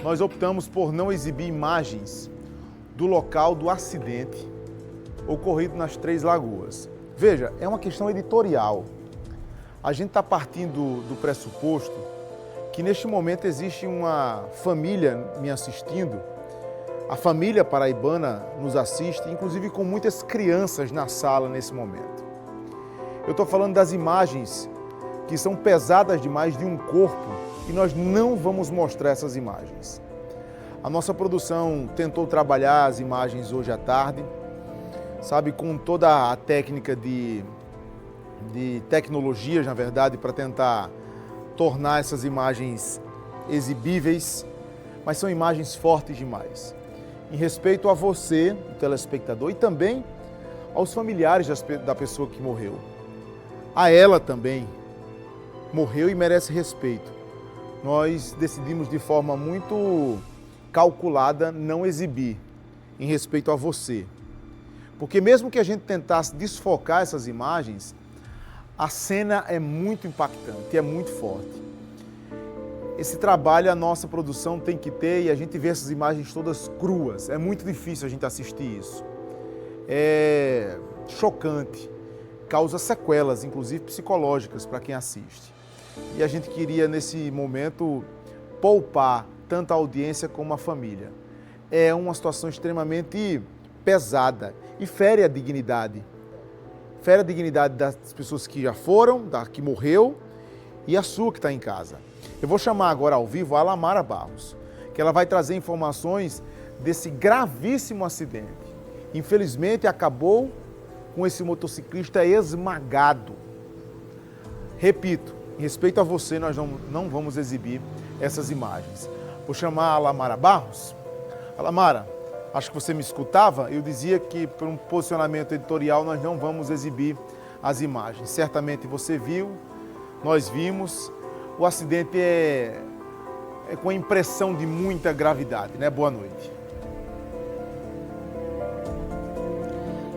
nós optamos por não exibir imagens do local do acidente ocorrido nas Três Lagoas. Veja, é uma questão editorial. A gente está partindo do pressuposto que neste momento existe uma família me assistindo, a família paraibana nos assiste, inclusive com muitas crianças na sala nesse momento. Eu estou falando das imagens que são pesadas demais de um corpo e nós não vamos mostrar essas imagens. A nossa produção tentou trabalhar as imagens hoje à tarde, sabe, com toda a técnica de tecnologias, na verdade, para tentar tornar essas imagens exibíveis, mas são imagens fortes demais. Em respeito a você, o telespectador, e também aos familiares da pessoa que morreu. A ela também morreu e merece respeito. Nós decidimos de forma muito calculada não exibir, em respeito a você. Porque mesmo que a gente tentasse desfocar essas imagens, a cena é muito impactante, é muito forte. Esse trabalho a nossa produção tem que ter e a gente vê essas imagens todas cruas. É muito difícil a gente assistir isso. É chocante, causa sequelas, inclusive psicológicas, para quem assiste. E a gente queria, nesse momento, poupar tanto a audiência como a família. É uma situação extremamente pesada e fere a dignidade. Fere a dignidade das pessoas que já foram, da que morreu e a sua que está em casa. Eu vou chamar agora ao vivo a Lamara Barros, que ela vai trazer informações desse gravíssimo acidente. Infelizmente, acabou com esse motociclista esmagado. Repito, em respeito a você, nós não vamos exibir essas imagens. Vou chamar a Lamara Barros. Lamara, acho que você me escutava, eu dizia que por um posicionamento editorial nós não vamos exibir as imagens. Certamente você viu, nós vimos, o acidente é com a impressão de muita gravidade, né? Boa noite.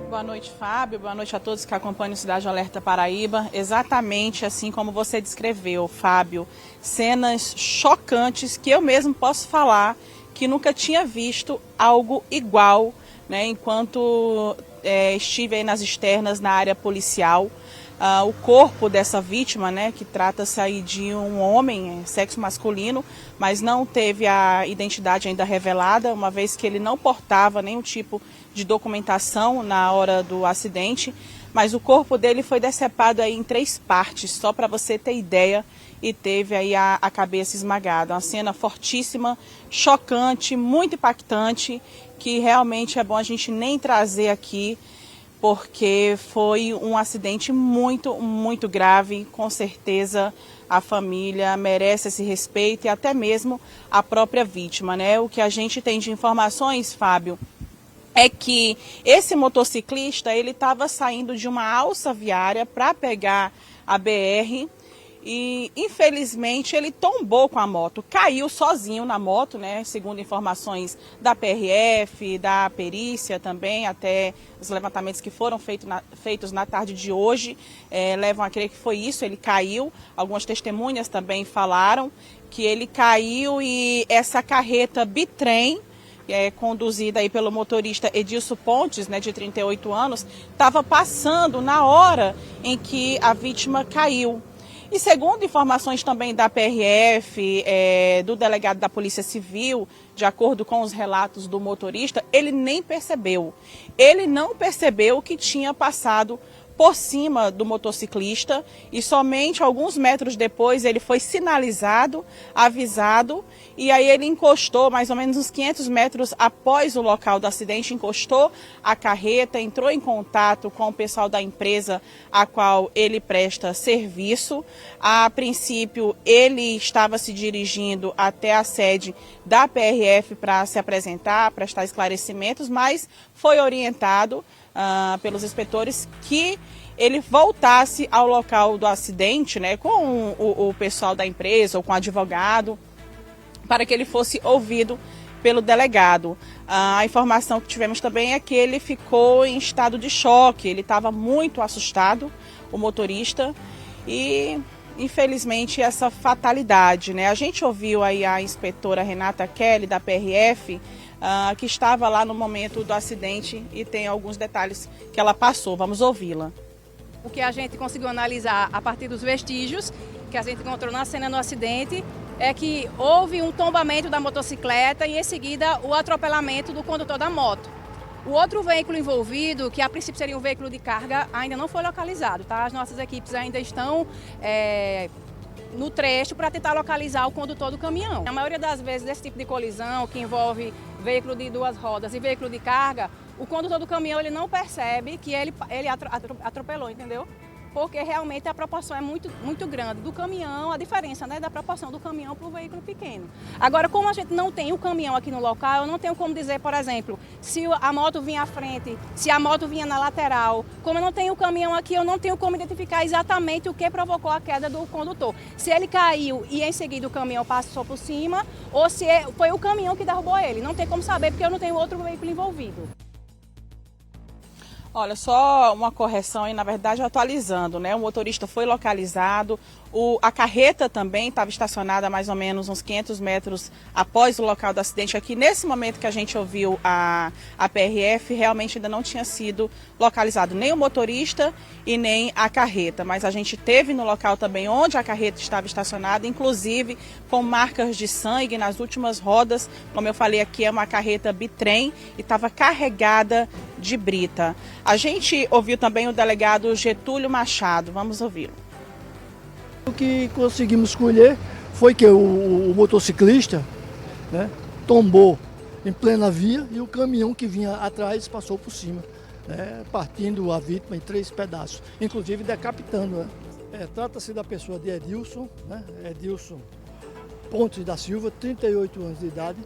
Boa noite, Fábio. Boa noite a todos que acompanham o Cidade Alerta Paraíba. Exatamente assim como você descreveu, Fábio. Cenas chocantes que eu mesmo posso falar que nunca tinha visto algo igual, né? Enquanto estive aí nas externas na área policial. O corpo dessa vítima, né, que trata-se aí de um homem, sexo masculino, mas não teve a identidade ainda revelada, uma vez que ele não portava nenhum tipo de documentação na hora do acidente, mas o corpo dele foi decepado aí em 3 partes, só para você ter ideia, e teve aí a cabeça esmagada. Uma cena fortíssima, chocante, muito impactante, que realmente é bom a gente nem trazer aqui, porque foi um acidente muito, muito grave. Com certeza a família merece esse respeito e até mesmo a própria vítima, né? O que a gente tem de informações, Fábio, é que esse motociclista, ele estava saindo de uma alça viária para pegar a BR e, infelizmente, ele tombou com a moto, caiu sozinho na moto, né? Segundo informações da PRF, da perícia também, até os levantamentos que foram feitos na tarde de hoje, levam a crer que foi isso, ele caiu. Algumas testemunhas também falaram que ele caiu e essa carreta bitrem, conduzida aí pelo motorista Edilson Pontes, né, de 38 anos, estava passando na hora em que a vítima caiu. E segundo informações também da PRF, do delegado da Polícia Civil, de acordo com os relatos do motorista, ele nem percebeu. Ele não percebeu que tinha passado por cima do motociclista e somente alguns metros depois ele foi sinalizado, avisado, e aí ele encostou mais ou menos uns 500 metros após o local do acidente, encostou a carreta, entrou em contato com o pessoal da empresa a qual ele presta serviço. A princípio ele estava se dirigindo até a sede da PRF para se apresentar, prestar esclarecimentos, mas foi orientado pelos inspetores que ele voltasse ao local do acidente, né, com o pessoal da empresa ou com o advogado, para que ele fosse ouvido pelo delegado. A informação que tivemos também é que ele ficou em estado de choque, ele estava muito assustado, o motorista, e infelizmente, essa fatalidade, né? A gente ouviu aí a inspetora Renata Kelly, da PRF, que estava lá no momento do acidente e tem alguns detalhes que ela passou. Vamos ouvi-la. O que a gente conseguiu analisar a partir dos vestígios que a gente encontrou na cena do acidente é que houve um tombamento da motocicleta e em seguida o atropelamento do condutor da moto. O outro veículo envolvido, que a princípio seria um veículo de carga, ainda não foi localizado, tá? As nossas equipes ainda estão no trecho para tentar localizar o condutor do caminhão. A maioria das vezes, desse tipo de colisão, que envolve veículo de 2 rodas e veículo de carga, o condutor do caminhão ele não percebe que ele atropelou, entendeu? Porque realmente a proporção é muito grande do caminhão, a diferença, né, da proporção do caminhão para o veículo pequeno. Agora, como a gente não tem o caminhão aqui no local, eu não tenho como dizer, por exemplo, se a moto vinha à frente, se a moto vinha na lateral. Como eu não tenho o caminhão aqui, eu não tenho como identificar exatamente o que provocou a queda do condutor. Se ele caiu e em seguida o caminhão passou por cima, ou se foi o caminhão que derrubou ele. Não tem como saber porque eu não tenho outro veículo envolvido. Olha, só uma correção aí, na verdade, atualizando, né? O motorista foi localizado, a carreta também estava estacionada mais ou menos uns 500 metros após o local do acidente. Aqui, nesse momento que a gente ouviu a PRF, realmente ainda não tinha sido localizado nem o motorista e nem a carreta. Mas a gente teve no local também onde a carreta estava estacionada, inclusive com marcas de sangue nas últimas rodas. Como eu falei aqui, é uma carreta bitrem e estava carregada de brita. A gente ouviu também o delegado Getúlio Machado. Vamos ouvi-lo. O que conseguimos colher foi que o motociclista, né, tombou em plena via e o caminhão que vinha atrás passou por cima, né, partindo a vítima em 3 pedaços, inclusive decapitando. Né. Trata-se da pessoa de Edilson, né, Edilson Pontes da Silva, 38 anos de idade.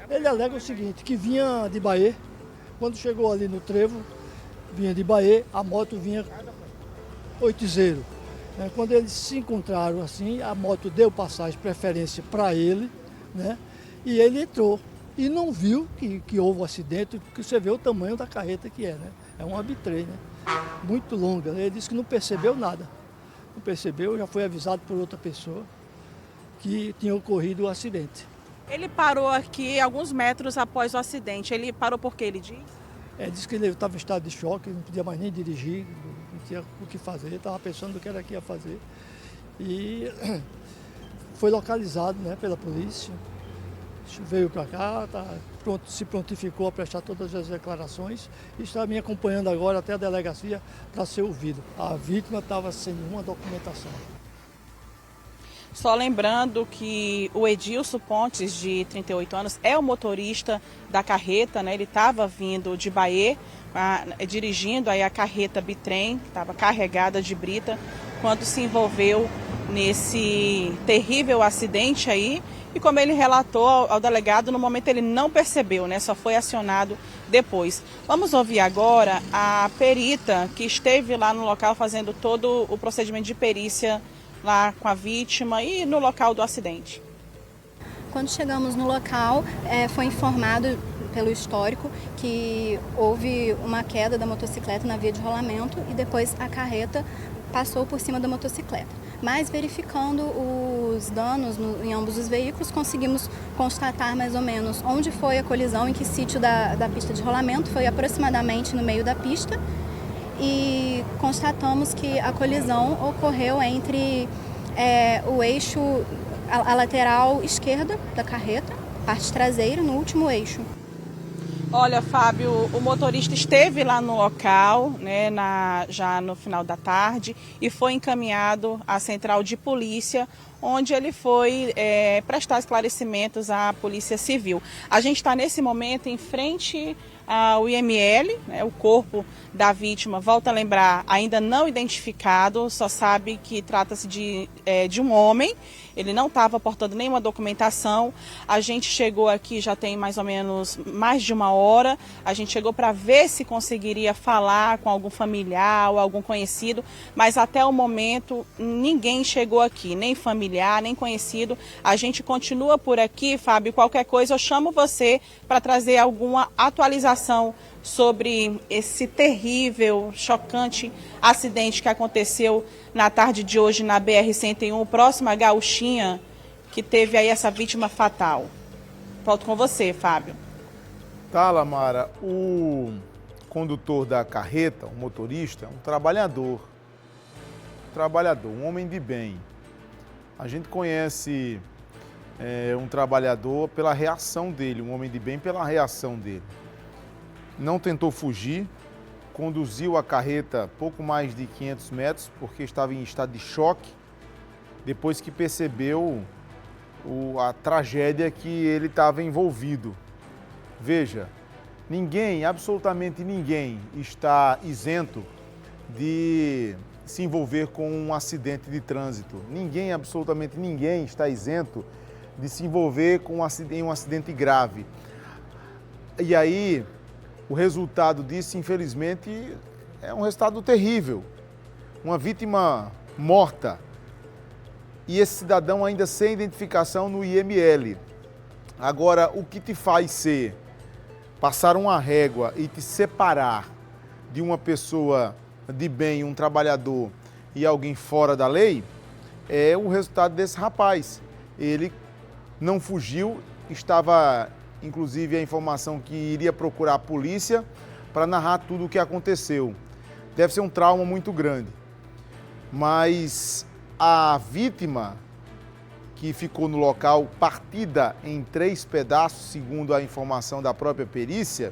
Ele alega o seguinte, que vinha de Bahia, quando chegou ali no trevo, vinha de Bahia, a moto vinha 80. Quando eles se encontraram assim, a moto deu passagem, preferência para ele, né? E ele entrou e não viu que houve um acidente, porque você vê o tamanho da carreta que é, né? É uma bitrem, né? Muito longa. Ele disse que não percebeu nada. Não percebeu, já foi avisado por outra pessoa que tinha ocorrido o acidente. Ele parou aqui alguns metros após o acidente. Ele parou porque ele diz? Disse que ele estava em estado de choque, não podia mais nem dirigir, não tinha o que fazer, estava pensando no que era que ia fazer. E foi localizado, né, pela polícia, veio para cá, se prontificou a prestar todas as declarações e está me acompanhando agora até a delegacia para ser ouvido. A vítima estava sem nenhuma documentação. Só lembrando que o Edilson Pontes, de 38 anos, é o motorista da carreta, né? Ele estava vindo de Bahia, dirigindo aí a carreta bitrem, estava carregada de brita, quando se envolveu nesse terrível acidente aí. E como ele relatou ao delegado, no momento ele não percebeu, né? Só foi acionado depois. Vamos ouvir agora a perita que esteve lá no local fazendo todo o procedimento de perícia lá com a vítima e no local do acidente. Quando chegamos no local, foi informado pelo histórico que houve uma queda da motocicleta na via de rolamento e depois a carreta passou por cima da motocicleta. Mas verificando os danos em ambos os veículos, conseguimos constatar mais ou menos onde foi a colisão, em que sítio da pista de rolamento, foi aproximadamente no meio da pista. E constatamos que a colisão ocorreu entre o eixo, a lateral esquerda da carreta, parte traseira, no último eixo. Olha, Fábio, o motorista esteve lá no local, né, já no final da tarde, e foi encaminhado à central de polícia, onde ele foi prestar esclarecimentos à Polícia Civil. A gente está nesse momento em frente ao IML, né, o corpo da vítima, volta a lembrar, ainda não identificado, só sabe que trata-se de um homem. Ele não estava portando nenhuma documentação. A gente chegou aqui já tem mais ou menos mais de 1 hora. A gente chegou para ver se conseguiria falar com algum familiar ou algum conhecido, mas até o momento ninguém chegou aqui, nem familiar, nem conhecido. A gente continua por aqui, Fábio. Qualquer coisa eu chamo você para trazer alguma atualização situação sobre esse terrível, chocante acidente que aconteceu na tarde de hoje na BR-101, próximo à Gauchinha, que teve aí essa vítima fatal. Volto com você, Fábio. Tá, Lamara, o condutor da carreta, o motorista, um trabalhador, um homem de bem. A gente conhece um trabalhador pela reação dele, um homem de bem pela reação dele. Não tentou fugir, conduziu a carreta pouco mais de 500 metros, porque estava em estado de choque, depois que percebeu a tragédia que ele estava envolvido. Veja, ninguém, absolutamente ninguém, está isento de se envolver com um acidente de trânsito. Ninguém, absolutamente ninguém, está isento de se envolver com um acidente grave. E aí, o resultado disso, infelizmente, é um resultado terrível. Uma vítima morta. E esse cidadão ainda sem identificação no IML. Agora, o que te faz passar uma régua e te separar de uma pessoa de bem, um trabalhador e alguém fora da lei, é o resultado desse rapaz. Ele não fugiu, estava, inclusive, a informação que iria procurar a polícia para narrar tudo o que aconteceu. Deve ser um trauma muito grande. Mas a vítima que ficou no local, partida em 3 pedaços, segundo a informação da própria perícia,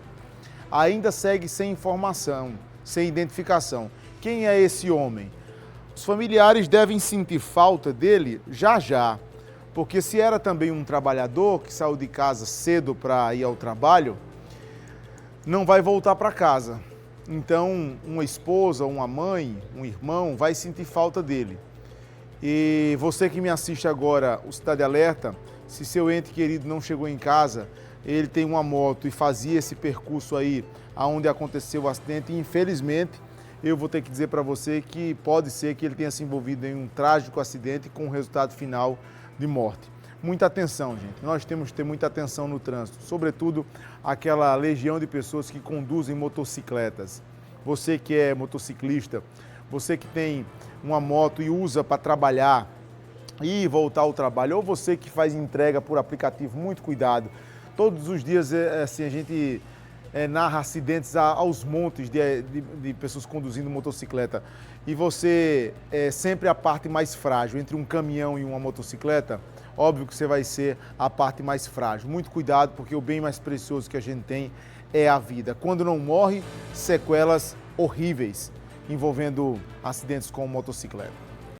ainda segue sem informação, sem identificação. Quem é esse homem? Os familiares devem sentir falta dele já, porque se era também um trabalhador que saiu de casa cedo para ir ao trabalho, não vai voltar para casa. Então, uma esposa, uma mãe, um irmão vai sentir falta dele. E você que me assiste agora, o Cidade Alerta, se seu ente querido não chegou em casa, ele tem uma moto e fazia esse percurso aí aonde aconteceu o acidente, e infelizmente eu vou ter que dizer para você que pode ser que ele tenha se envolvido em um trágico acidente com um resultado final de morte. Muita atenção, gente. Nós temos que ter muita atenção no trânsito, sobretudo aquela legião de pessoas que conduzem motocicletas. Você que é motociclista, você que tem uma moto e usa para trabalhar e voltar ao trabalho, ou você que faz entrega por aplicativo, muito cuidado. Todos os dias assim, a gente narra acidentes aos montes de pessoas conduzindo motocicleta. E você é sempre a parte mais frágil. Entre um caminhão e uma motocicleta, óbvio que você vai ser a parte mais frágil. Muito cuidado, porque o bem mais precioso que a gente tem é a vida. Quando não morre, sequelas horríveis envolvendo acidentes com motocicleta.